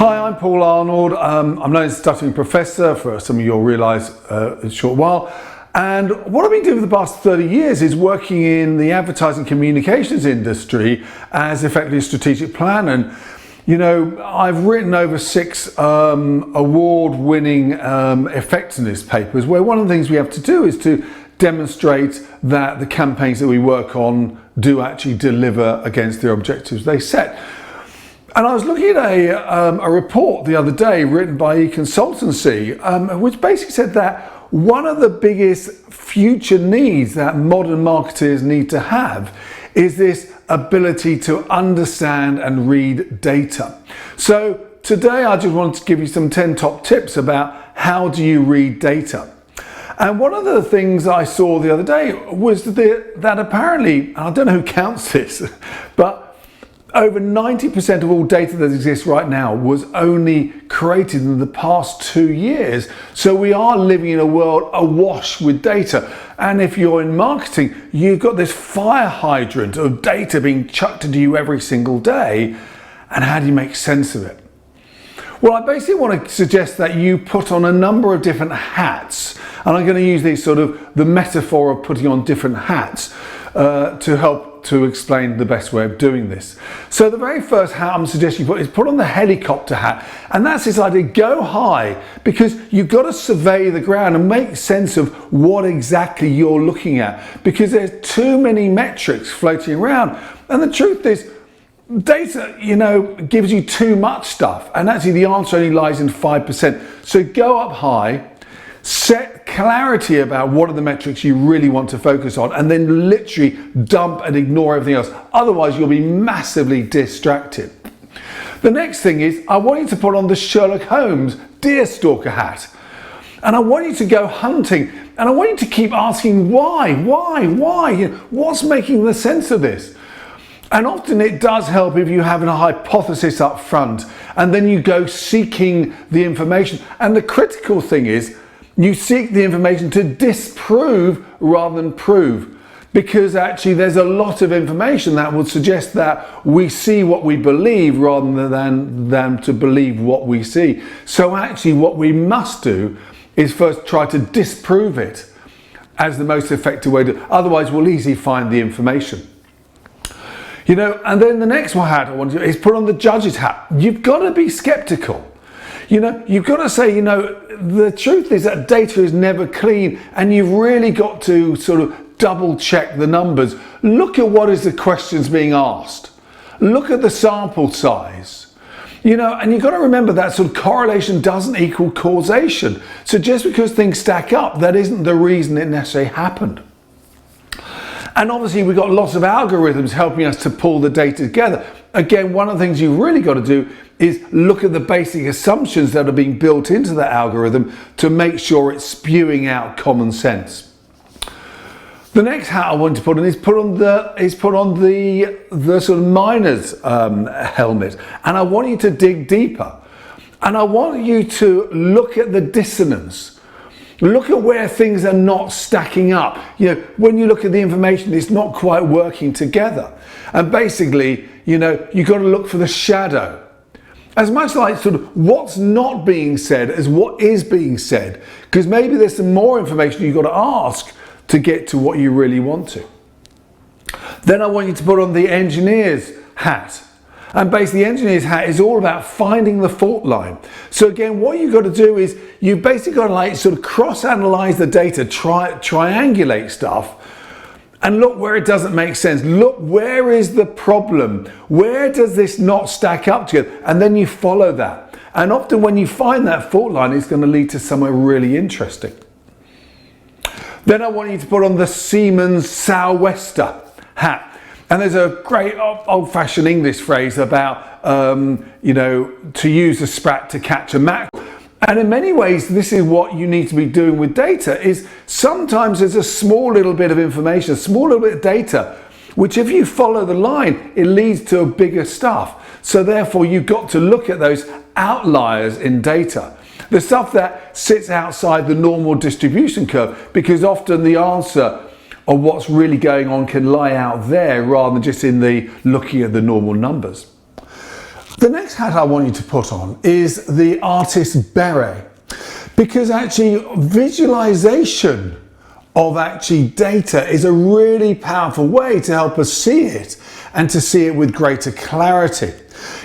Hi, I'm Paul Arnold. I'm known as Stuttering Professor, for some of you will realise in a short while. And what I've been doing for the past 30 years is working in the advertising communications industry as effectively a strategic plan. And you know, I've written over 6 award-winning effectiveness papers where one of the things we have to do is to demonstrate that the campaigns that we work on do actually deliver against the objectives they set. And I was looking at a report the other day written by e-consultancy, which basically said that one of the biggest future needs that modern marketers need to have is this ability to understand and read data. So today I just wanted to give you some 10 top tips about how do you read data. And one of the things I saw the other day was that apparently, and I don't know who counts this, but over 90% of all data that exists right now was only created in the past 2 years. So we are living in a world awash with data. And if you're in marketing, you've got this fire hydrant of data being chucked into you every single day. And how do you make sense of it? Well, I basically want to suggest that you put on a number of different hats. And I'm going to use these sort of the metaphor of putting on different hats to help to explain the best way of doing this. So the very first hat I'm suggesting you put on the helicopter hat, and that's this idea: go high, because you've got to survey the ground and make sense of what exactly you're looking at, because there's too many metrics floating around. And the truth is, data, you know, gives you too much stuff, and actually the answer only lies in 5%. So go up high, set clarity about what are the metrics you really want to focus on, and then literally dump and ignore everything else. Otherwise, you'll be massively distracted. The next thing is, I want you to put on the Sherlock Holmes deer stalker hat. And I want you to go hunting, and I want you to keep asking why? You know, what's making the sense of this? And often it does help if you have a hypothesis up front, and then you go seeking the information. And the critical thing is, you seek the information to disprove rather than prove, because actually there's a lot of information that would suggest that we see what we believe rather than to believe what we see. So actually what we must do is first try to disprove it as the most effective way to, otherwise we'll easily find the information. You know, and then the next one hat I want to do is put on the judge's hat. You've got to be skeptical. You know, you've got to say, you know, the truth is that data is never clean, and you've really got to sort of double check the numbers. Look at what is the questions being asked. Look at the sample size. You know, and you've got to remember that sort of correlation doesn't equal causation. So just because things stack up, that isn't the reason it necessarily happened. And obviously we've got lots of algorithms helping us to pull the data together. Again, one of the things you've really got to do is look at the basic assumptions that are being built into the algorithm to make sure it's spewing out common sense. The next hat I want to put on is put on the sort of miner's helmet, and I want you to dig deeper, and I want you to look at the dissonance. Look at where things are not stacking up. You know, when you look at the information, it's not quite working together. And basically, you know, you've got to look for the shadow. As much like sort of what's not being said as what is being said. Because maybe there's some more information you've got to ask to get to what you really want to. Then I want you to put on the engineer's hat. And basically the engineer's hat is all about finding the fault line. So again, what you've got to do is you've basically got to like sort of cross-analyze the data, triangulate stuff, and look where it doesn't make sense. Look, where is the problem? Where does this not stack up together? And then you follow that. And often when you find that fault line, it's going to lead to somewhere really interesting. Then I want you to put on the seaman's sou'wester hat. And there's a great old-fashioned English phrase about, you know, to use a sprat to catch a mackerel. And in many ways, this is what you need to be doing with data, is sometimes there's a small little bit of information, a small little bit of data, which if you follow the line, it leads to a bigger stuff. So therefore, you've got to look at those outliers in data. The stuff that sits outside the normal distribution curve, because often the answer of what's really going on can lie out there rather than just in the looking at the normal numbers. The next hat I want you to put on is the artist's beret, because actually visualization of actually data is a really powerful way to help us see it and to see it with greater clarity.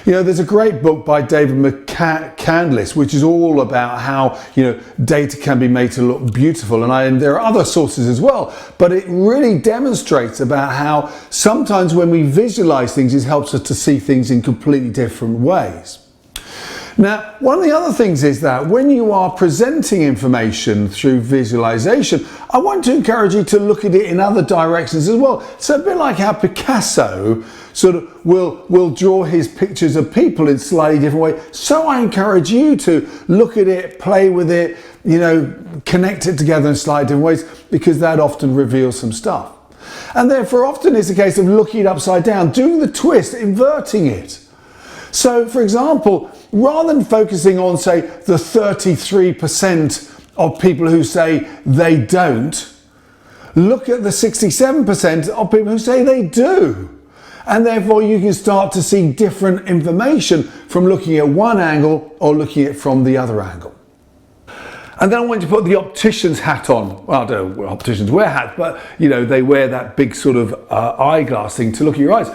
You know, there's a great book by David McCandless, which is all about how, you know, data can be made to look beautiful. And there are other sources as well, but it really demonstrates about how sometimes when we visualize things, it helps us to see things in completely different ways. Now, one of the other things is that when you are presenting information through visualization, I want to encourage you to look at it in other directions as well. So a bit like how Picasso sort of will draw his pictures of people in slightly different ways. So I encourage you to look at it, play with it, you know, connect it together in slightly different ways, because that often reveals some stuff. And therefore often it's a case of looking it upside down, doing the twist, inverting it. So, for example, rather than focusing on, say, the 33% of people who say they don't, look at the 67% of people who say they do. And therefore you can start to see different information from looking at one angle or looking at it from the other angle. And then I want you to put the optician's hat on. Well, I don't know, opticians wear hats, but you know, they wear that big sort of eyeglass thing to look at your eyes.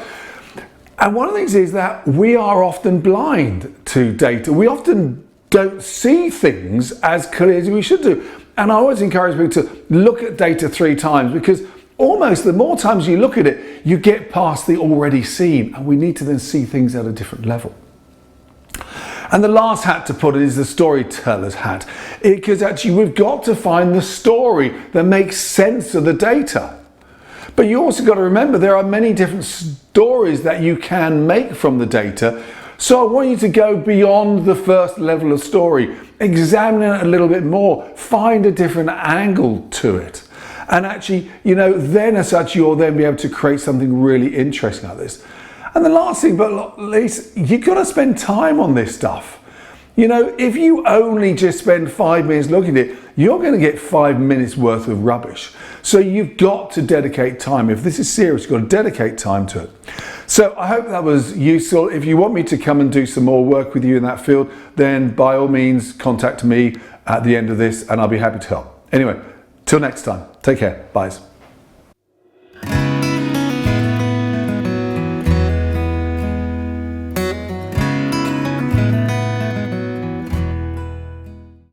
And one of the things is that we are often blind to data. We often don't see things as clearly as we should do. And I always encourage people to look at data 3 times, because almost the more times you look at it, you get past the already seen, and we need to then see things at a different level. And the last hat to put is the storyteller's hat, because actually we've got to find the story that makes sense of the data. But you also got to remember there are many different stories that you can make from the data. So I want you to go beyond the first level of story, examine it a little bit more, find a different angle to it. And actually, you know, then as such, you'll then be able to create something really interesting out of this. And the last thing, but not least, you've got to spend time on this stuff. You know, if you only just spend 5 minutes looking at it, you're going to get 5 minutes worth of rubbish. So you've got to dedicate time. If this is serious, you've got to dedicate time to it. So I hope that was useful. If you want me to come and do some more work with you in that field, then by all means contact me at the end of this and I'll be happy to help. Anyway, till next time, take care. Bye.